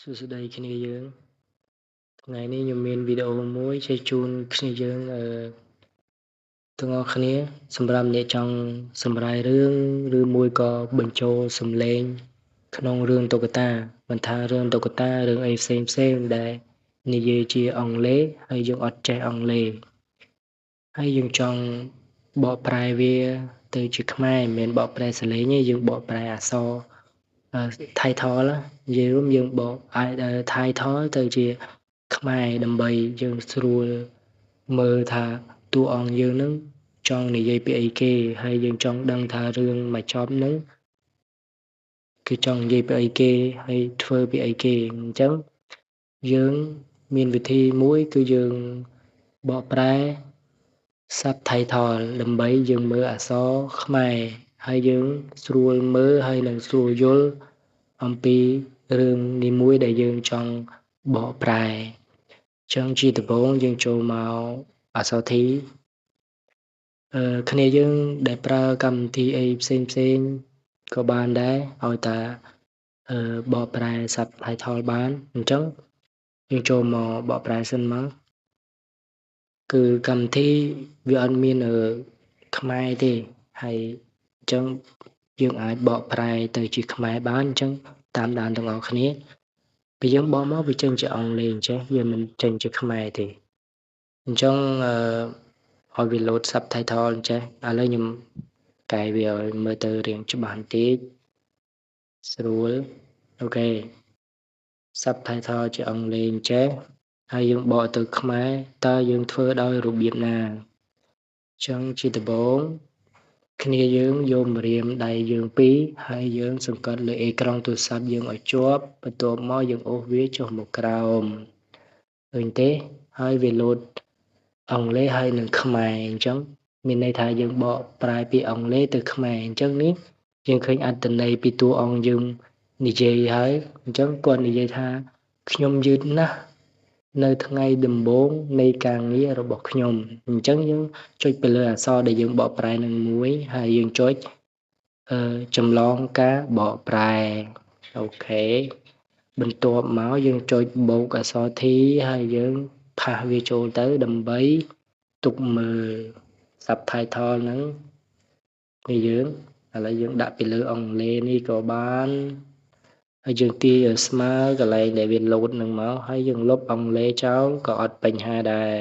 សួស្តីគ្នាយើងថ្ងៃនេះខ្ញុំមានវីដេអូមួយចែកជូនគ្នាយើងទាំងអស់គ្នាសម្រាប់អ្នកចង់សម្រាយរឿងឬមួយក៏បញ្ចូលសំឡេងក្នុងរឿងតុក្កតាមិនថារឿងតុក្កតារឿងអីផ្សេងដែលនិយាយជាអង់គ្លេសហើយយើងអត់ចេះអង់គ្លេសហើយយើងចង់បកប្រែវាទៅជាខ្មែរមិនមែនបកប្រែសលេងទេយើងបកប្រែអក្សរtitle និយាយរួមយើងបក title ទៅជាខ្មែរដើម្បីយើងស្រួលមើលថាតួអង្គយើងនឹងចង់និយាយពីអីគេហើយយើងចង់ដឹងថារឿងមកចប់នឹងគឺចង់និយាយពីអីគេហើយធ្វើពីអីគេអញ្ចឹងយើងមានវិធីមួយគឺយើងបកប្រែ subtitle ដើម្បីយើងមើលអក្សរខ្មែរហើយយើងស្រួលមើលហើយនឹងស្រួលយល់អំពីរឿងនីមួយដែលយើងចង់បកប្រែអញ្ចឹងជាដំបូងយើងចូលមកអក្សរ T គ្នាយើងដែលប្រើកម្មវិធីអីផ្សេងក៏បានដែរឲ្យតែបកប្រែ subtitle បានអញ្ចឹងយើងចូលមកបកប្រែសិនមកគឺកម្មវិធីវាអត់មានខ្មែរទេហើយអញ្ចឹងយើងអាចបកប្រែទៅជាខ្មែរបានអញ្ចឹងតាមដានទាំងអស់គ្នាពេលយើងបកមកវាចេញជាអង់គ្លេសអញ្ចឹងវាមិនចេញជាខ្មែរទេអញ្ចឹងឲ្យវា load subtitle អញ្ចឹងឥឡូវខ្ញុំកែវាឲ្យមើលទៅរៀងច្បាស់បន្តិចស្រួលអូខេ subtitle ជាអង់គ្លេសអញ្ចឹងហើយយើងបកទៅខ្មែរតើយើងធ្វើដោយរបៀបណាអញ្ចឹងជាដំបូងគ្នាយើងយកម្រាមដៃយើងពីរហើយយើងសង្កត់លើអេក្រង់ទូរស័ព្ទយើងឲ្យជាប់បន្ទាប់មកយើងអូសវាចុះមកក្រោមឃើញទេហើយវា load អង់គ្លេសហើយនិងខ្មែរអញ្ចឹងមានន័យថាយើងបកប្រែពីអង់គ្លេសទៅខ្មែរអញ្ចឹងនេះយើងឃើញអត្ថន័យពីតួអង្គយើងនិយាយហើយអញ្ចឹងគាត់និយាយថាខ្ញុំយឺតណាស់នៅថ្ងៃដំបូងនៃការងាររបស់ខ្ញុំអញ្ចឹងយើងចុចទៅលើអក្សរដែលយើងបកប្រែនឹងមួយហើយយើងចុចចម្លងការបកប្រែអូខេបន្ទាប់មកយើងចុចបូកអក្សរ T ហើយយើងផាសវាចូលទៅដើម្បីទុកមើល subtitle ហ្នឹងនេះយើងឥឡូវយើងដាក់ពីលើអង់គ្លេសនេះក៏បានហើយយើងទាញឲ្យស្មើកន្លែងដែលវា load នឹងមកហើយយើងលុបអង់គ្លេសចោលក៏អត់បញ្ហាដែរ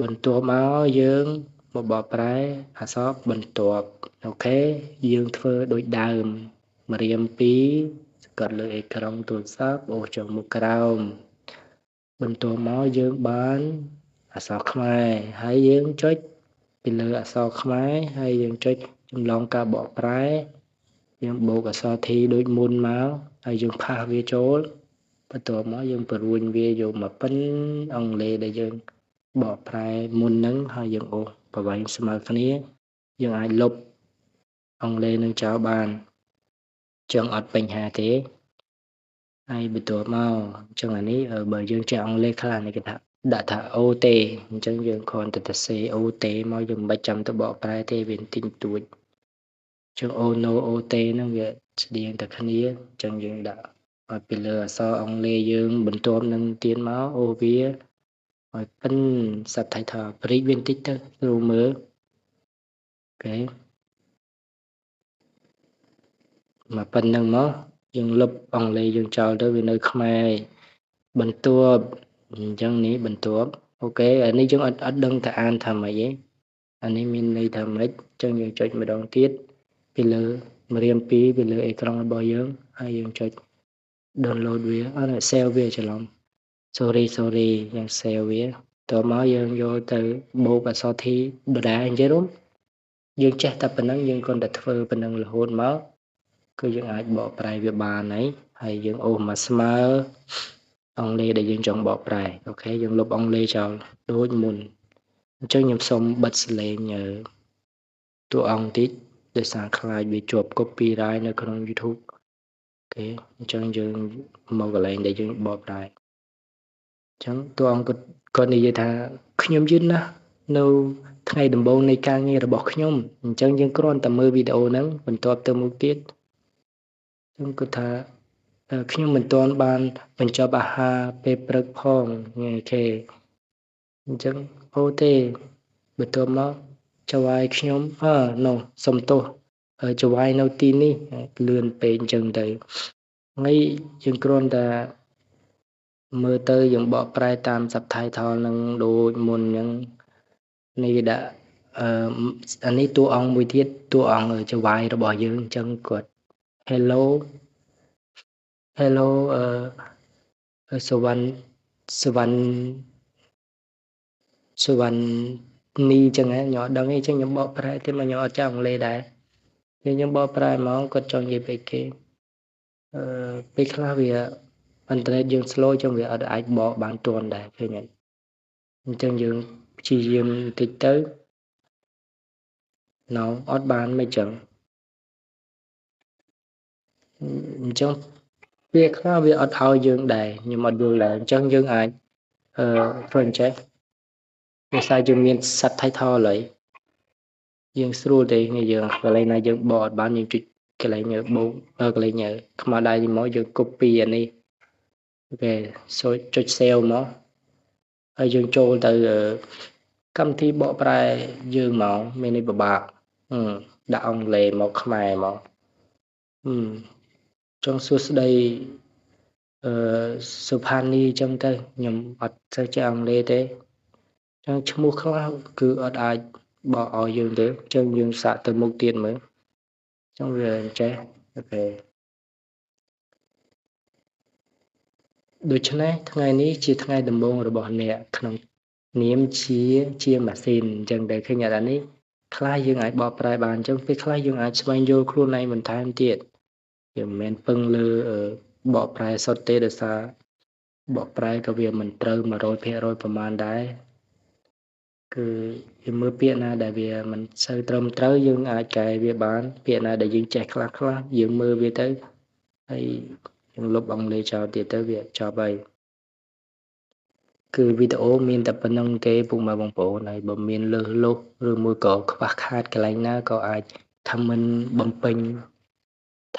បន្ទាប់មកយើងមកបកប្រែអក្សរបន្ទាប់អូខេយើងធ្វើដូចដើមម្រាមពីរសង្កត់លើអេក្រង់ទូរស័ព្ទអូសចុះមកក្រោមបន្ទាប់មកយើងបានអក្សរខ្មែរហើយយើងចុចពីលើអក្សរខ្មែរហើយយើងចុចចម្លងការបកប្រែយើងបូកអក្សរ T ដូចមុនមកហើយយើងផាសវាចូលបន្ទាប់មកយើងបរួញវាយកមកប៉ិនអង់គ្លេសដែលយើងបកប្រែមុនហ្នឹងហើយយើងអូសប្រវែងស្មើគ្នាយើងអាចលុបអង់គ្លេសនឹងចោលបានចឹងអត់បញ្ហាទេហើយបន្ទាប់មកអញ្ចឹងអានេះបើយើងចេះអង់គ្លេសខ្លះនេះគេថាដាក់ថាអូទេអញ្ចឹងយើងគ្រាន់តែទៅសេអូទេមកយើងមិនបាច់ចាំទៅបកប្រែទេវាតិចតួចចឹងអូណូអូទេហ្នឹងវាស្តៀងតែគ្នាអញ្ចឹងយើងដាក់ឲ្យពីលើអក្សរអង់គ្លេសយើងបន្ទាប់នឹងទៀតមកអូវាឲ្យប៉ិន subtitle ព្រីកវាបន្តិចទៅស្រួលមើលអូខេមកប៉ុណ្្នឹងមកយើងលុបអង់គ្លេសយើងចោលទៅវានៅខ្មែរបន្ទាប់អញ្ចឹងនេះបន្ទាប់អូខេអានេះយើងអត់ដឹងថាអានថាម៉េចទេអានេះមានន័យថាម៉េចអញ្ចឹងយើងចុចម្ដងទៀតពីលើម្រាមពីរពីលើអេក្រង់របស់យើងហើយយើងចុច download វាអត់ save វាច្រឡំ sorry យើង save វាតមកយើងយកទៅបូកអក្សរ T ដដែលអញ្ចឹងរួមយើងចេះតែប៉ុណ្ណឹងយើងគ្រាន់តែធ្វើប៉ុណ្ណឹងរហូតមកគឺយើងអាចបកប្រែវាបានហើយយើងអូសមកស្មើអង់គ្លេសដែលយើងចង់បកប្រែអូខេយើងលុបអង់គ្លេសចោលដូចមុនអញ្ចឹងខ្ញុំសូមបិទសលេងតួអង្គតិចដោយសារខ្លាចវាជាប់ copyright នៅក្នុង YouTube អូខេអញ្ចឹងយើងមកកន្លែងដែលយើងបកប្រែអញ្ចឹងតួអង្គគាត់និយាយថាខ្ញុំយឺតណាស់នៅថ្ងៃដំបូងនៃការងាររបស់ខ្ញុំអញ្ចឹងយើងគ្រាន់តែមើលវីដេអូហ្នឹងបន្ទាប់ទៅមុខទៀតខ្ញុំគិតថា ខ្ញុំមិនទាន់បានបញ្ចប់អាហារពេលព្រឹកផងអូខេអញ្ចឹងអូទេបន្ទាប់មកចៅហ្វាយខ្ញុំនោះសុំទោសចៅហ្វាយនៅទីនេះលឿនពេកអញ្ចឹងទៅហើយយើងគ្រាន់តែមើលទៅយើងបកប្រែតាម Subtitle នឹងដូចមុនអញ្ចឹងនេះគេដាក់អានេះតួអង្គមួយទៀតតួអង្គចៅហ្វាយរបស់យើងអញ្ចឹងគាត់ Hello សុវណ្ណនីអញ្ចឹងខ្ញុំអត់ដឹងទេអញ្ចឹងខ្ញុំបកប្រែទេមកខ្ញុំអត់ចេះអង់គ្លេសដែរខ្ញុំបកប្រែមកគាត់ចង់និយាយពីគេពេលខ្លះវាអ៊ីនធឺណិតយើង slow អញ្ចឹងវាអត់អាចបកបានទាន់ដែរឃើញទេអញ្ចឹងយើងព្យាយាមបន្តិចទៅអត់បានមិនអញ្ចឹងពេលខ្លះវាអត់ឲ្យយើងដែរខ្ញុំអត់យល់ដែរអញ្ចឹងយើងអាចធ្វើអញ្ចេះដោយសារយើងមាន subtitle ហើយយើងស្រួលទេយើងកន្លែងណាយើងបកអត់បានយើងចុចកន្លែងបូកកន្លែងខ្មៅដៃនេះមកយើង copy អានេះអូខេចុច save មកហើយយើងចូលទៅកម្មវិធីបកប្រែយើងមកមាននេះពិបាកដាក់អង់គ្លេសមកខ្មែរមកចង់សួស្ដីសុផានីអញ្ចឹងទៅខ្ញុំអត់សូវចេះអង់គ្លេសទេអញ្ចឹងឈ្មោះខ្លះគឺអត់អាចបកឲ្យយើងទេអញ្ចឹងយើងសាកទៅមុខទៀតមើលអញ្ចឹងវាចេះអូខេដូច្នេះថ្ងៃនេះជាថ្ងៃដំបូងរបស់អ្នកក្នុងនាមជាម៉ាស៊ីនអញ្ចឹងតែឃើញអានេះខ្លះយើងអាចបកប្រែបានអញ្ចឹងពេលខ្លះយើងអាចស្វែងយល់ខ្លួនឯងបន្ថែមទៀតវាមិនមែនពឹងលើបកប្រែសុទ្ធទេដោយសារបកប្រែក៏វាមិនត្រូវ 100% ប្រហែលដែរគឺយើងមើលពាក្យណាដែលវាមិនសូវត្រឹមត្រូវយើងអាចកែវាបានពាក្យណាដែលយើងចេះខ្លះយើងមើលវាទៅហើយយើងលុបអង់គ្លេសចោលទៀតទៅវាចប់ហើយគឺវីដេអូមានតែប៉ុណ្្នឹងទេពុកម៉ែបងប្អូនហើយបើមានលើសលុសឬមួយក៏ខ្វះខាតកន្លែងណាក៏អាចថាមិនបំពេញ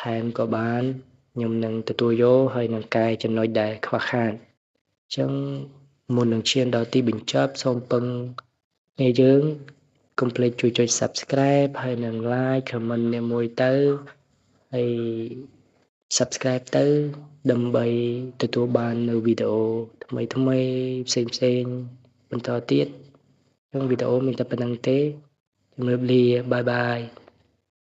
ថែមក៏បានខ្ញុំនឹងទទួលយកហើយនឹងកែចំណុចដែលខ្វះខាតអញ្ចឹងមុននឹងឈានដល់ទីបញ្ចប់សូមពឹងអ្នកយើងកុំភ្លេចជួយចុច Subscribe ហើយនឹង Like Comment អ្នកមួយទៅហើយ Subscribe ទៅដើម្បីទទួលបាននៅវីដេអូថ្មីផ្សេងបន្តទៀតក្នុងវីដេអូមានតែប៉ុណ្្នឹងទេជម្រាបលាបាយបាយ